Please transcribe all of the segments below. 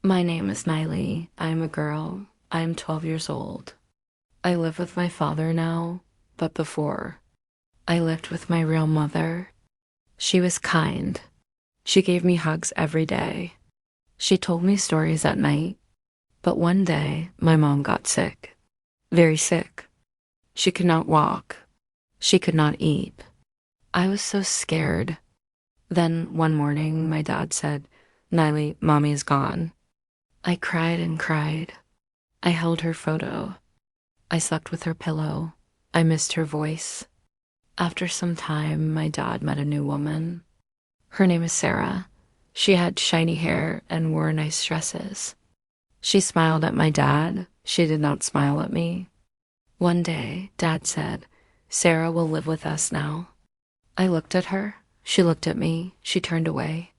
My name is Nily. I'm a girl. I'm 12 years old. I live with my father now, but before, I lived with my real mother. She was kind. She gave me hugs every day. She told me stories at night. But one day, my mom got sick. Very sick. She could not walk. She could not eat. I was so scared. Then one morning, my dad said, "Nily, mommy is gone." I cried and cried. I held her photo. I slept with her pillow. I missed her voice. After some time, my dad met a new woman. Her name is Sarah. She had shiny hair and wore nice dresses. She smiled at my dad. She did not smile at me. One day, Dad said, "Sarah will live with us now." I looked at her. She looked at me. She turned away.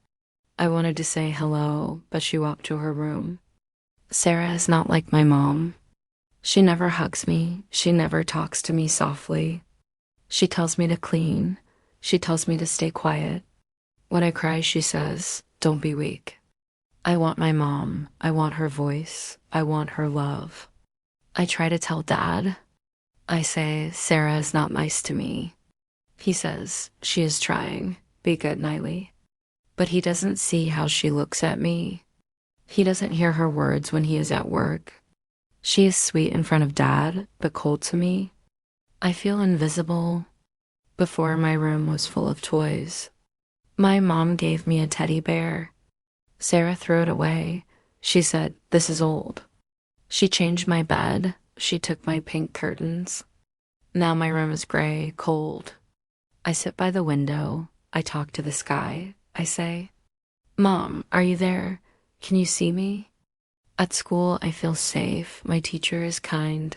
I wanted to say hello, but she walked to her room. Sarah is not like my mom. She never hugs me. She never talks to me softly. She tells me to clean. She tells me to stay quiet. When I cry, she says, "Don't be weak." I want my mom. I want her voice. I want her love. I try to tell Dad. I say, "Sarah is not nice to me." He says, "She is trying. Be good, Nily." But he doesn't see how she looks at me. He doesn't hear her words when he is at work. She is sweet in front of Dad, but cold to me. I feel invisible. Before, my room was full of toys. My mom gave me a teddy bear. Sarah threw it away. She said, "This is old." She changed my bed. She took my pink curtains. Now my room is gray, cold. I sit by the window. I talk to the sky. I say, "Mom, are you there? Can you see me?" At school, I feel safe. My teacher is kind.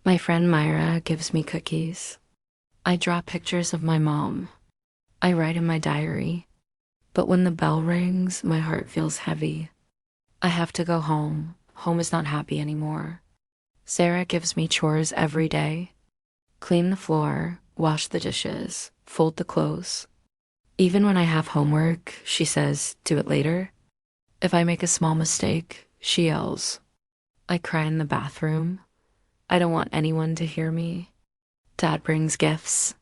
My friend Myra gives me cookies. I draw pictures of my mom. I write in my diary. But when the bell rings, my heart feels heavy. I have to go home. Home is not happy anymore. Sarah gives me chores every day. Clean the floor, wash the dishes, fold the clothes. Even when I have homework, she says, "Do it later." If I make a small mistake, she yells. I cry in the bathroom. I don't want anyone to hear me. Dad brings gifts.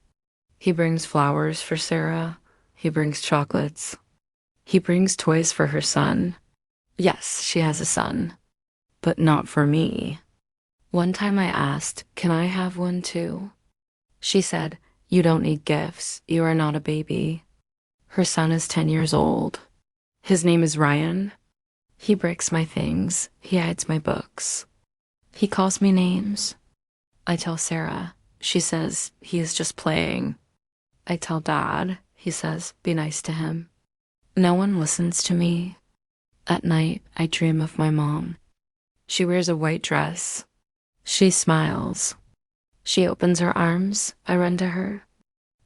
He brings flowers for Sarah. He brings chocolates. He brings toys for her son. Yes, she has a son, but not for me. One time I asked, "Can I have one too?" She said, "You don't need gifts. You are not a baby." Her son is 10 years old. His name is Ryan. He breaks my things. He hides my books. He calls me names. I tell Sarah. She says, "He is just playing." I tell Dad. He says, "Be nice to him." No one listens to me. At night, I dream of my mom. She wears a white dress. She smiles. She opens her arms. I run to her.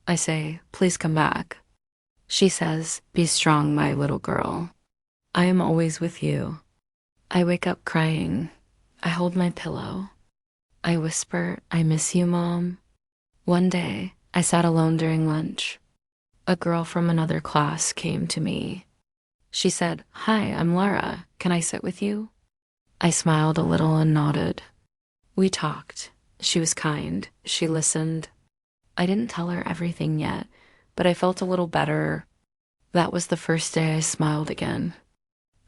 I say, "Please come back." She says, "Be strong, my little girl. I am always with you." I wake up crying. I hold my pillow. I whisper, "I miss you, Mom." One day, I sat alone during lunch. A girl from another class came to me. She said, "Hi, I'm Laura. Can I sit with you?" I smiled a little and nodded. We talked. She was kind. She listened. I didn't tell her everything yet, but I felt a little better. That was the first day I smiled again.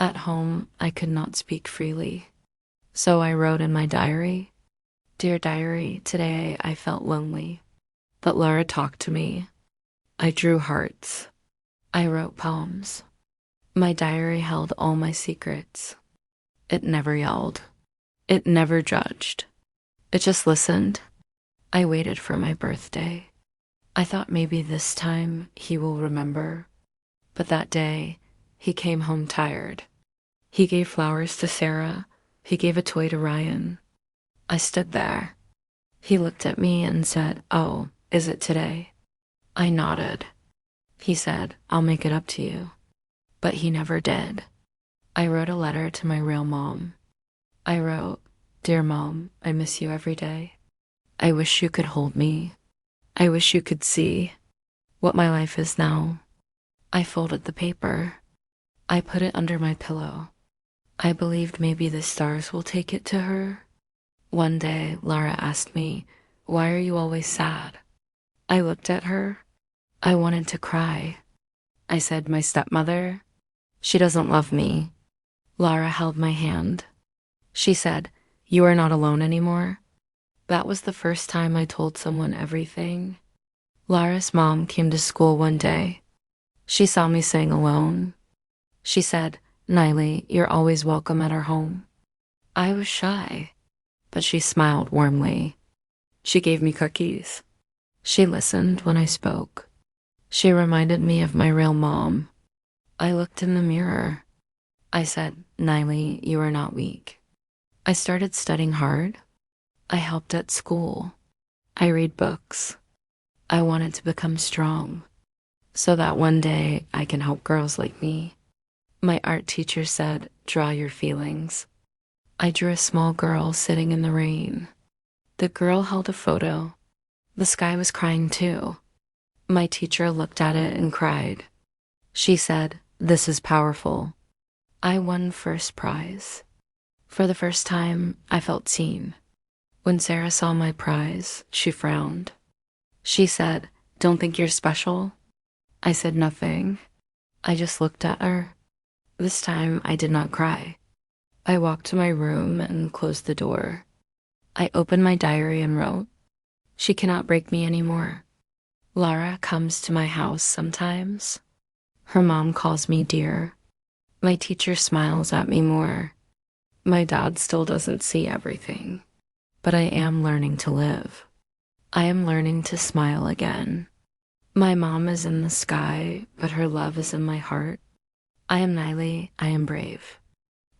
At home, I could not speak freely. So I wrote in my diary, "Dear diary, today I felt lonely, but Laura talked to me." I drew hearts. I wrote poems. My diary held all my secrets. It never yelled. It never judged. It just listened. I waited for my birthday. I thought maybe this time he will remember. But that day, he came home tired. He gave flowers to Sarah. He gave a toy to Ryan. I stood there. He looked at me and said, "Oh, is it today?" I nodded. He said, "I'll make it up to you." But he never did. I wrote a letter to my real mom. I wrote, "Dear Mom, I miss you every day. I wish you could hold me. I wish you could see what my life is now." I folded the paper. I put it under my pillow. I believed maybe the stars will take it to her. One day, Lara asked me, "Why are you always sad?" I looked at her. I wanted to cry. I said, "My stepmother, she doesn't love me." Lara held my hand. She said, "You are not alone anymore." That was the first time I told someone everything. Lara's mom came to school one day. She saw me sitting alone. She said, "Nily, you're always welcome at our home." I was shy, but she smiled warmly. She gave me cookies. She listened when I spoke. She reminded me of my real mom. I looked in the mirror. I said, "Nily, you are not weak." I started studying hard. I helped at school. I read books. I wanted to become strong so that one day I can help girls like me. My art teacher said, "Draw your feelings." I drew a small girl sitting in the rain. The girl held a photo. The sky was crying too. My teacher looked at it and cried. She said, "This is powerful." I won first prize. For the first time, I felt seen. When Sarah saw my prize, she frowned. She said, "Don't think you're special?" I said nothing. I just looked at her. This time, I did not cry. I walked to my room and closed the door. I opened my diary and wrote, "She cannot break me anymore." Lara comes to my house sometimes. Her mom calls me dear. My teacher smiles at me more. My dad still doesn't see everything, but I am learning to live. I am learning to smile again. My mom is in the sky, but her love is in my heart. I am Nily, I am brave.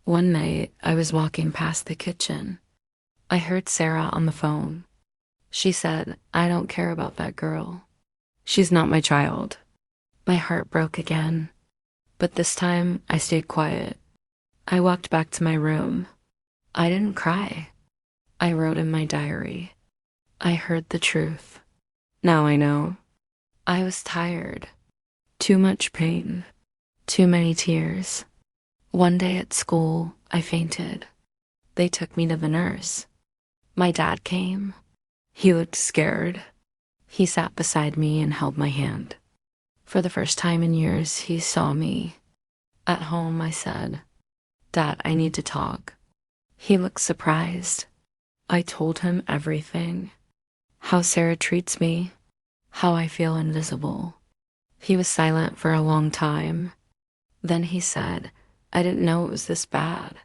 One night, I was walking past the kitchen. I heard Sarah on the phone. She said, "I don't care about that girl. She's not my child." My heart broke again, but this time I stayed quiet. I walked back to my room. I didn't cry. I wrote in my diary. I heard the truth. Now I know. I was tired. Too much pain. Too many tears. One day at school, I fainted. They took me to the nurse. My dad came. He looked scared. He sat beside me and held my hand. For the first time in years, he saw me. At home, I said, "Dad, I need to talk." He looked surprised. I told him everything. How Sarah treats me. How I feel invisible. He was silent for a long time. Then he said, "I didn't know it was this bad."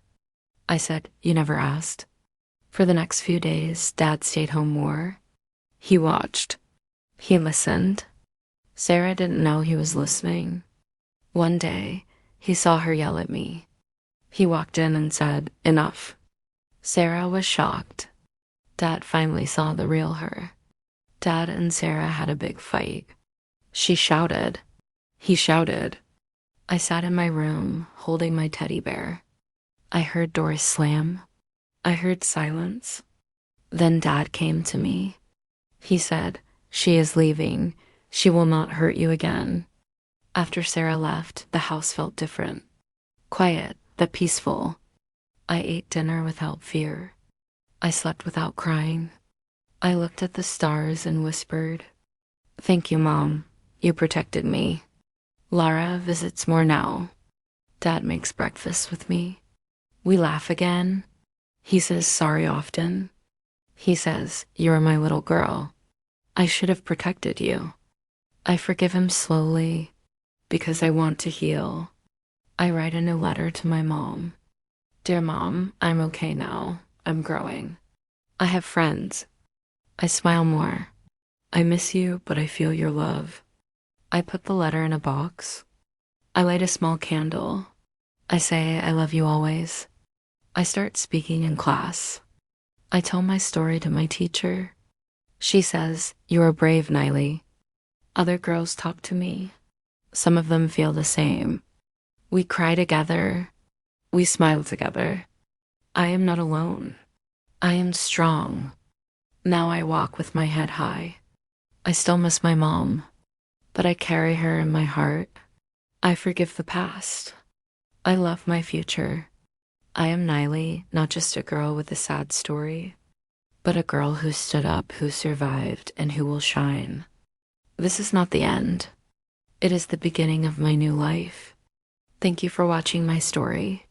I said, "You never asked." For the next few days, Dad stayed home more. He watched. He listened. Sarah didn't know he was listening. One day, he saw her yell at me. He walked in and said, "Enough." Sarah was shocked. Dad finally saw the real her. Dad and Sarah had a big fight. She shouted. He shouted. I sat in my room, holding my teddy bear. I heard doors slam. I heard silence. Then Dad came to me. He said, "She is leaving. She will not hurt you again." After Sarah left, the house felt different. Quiet, but peaceful. I ate dinner without fear. I slept without crying. I looked at the stars and whispered, "Thank you, Mom. You protected me." Lara visits more now. Dad makes breakfast with me. We laugh again. He says sorry often. He says, "You're my little girl. I should have protected you." I forgive him slowly because I want to heal. I write a new letter to my mom. "Dear Mom, I'm okay now. I'm growing. I have friends. I smile more. I miss you, but I feel your love." I put the letter in a box. I light a small candle. I say, "I love you always." I start speaking in class. I tell my story to my teacher. She says, "You are brave, Nily." Other girls talk to me. Some of them feel the same. We cry together. We smile together. I am not alone. I am strong. Now I walk with my head high. I still miss my mom, but I carry her in my heart. I forgive the past. I love my future. I am Nily, not just a girl with a sad story, but a girl who stood up, who survived, and who will shine. This is not the end. It is the beginning of my new life. Thank you for watching my story.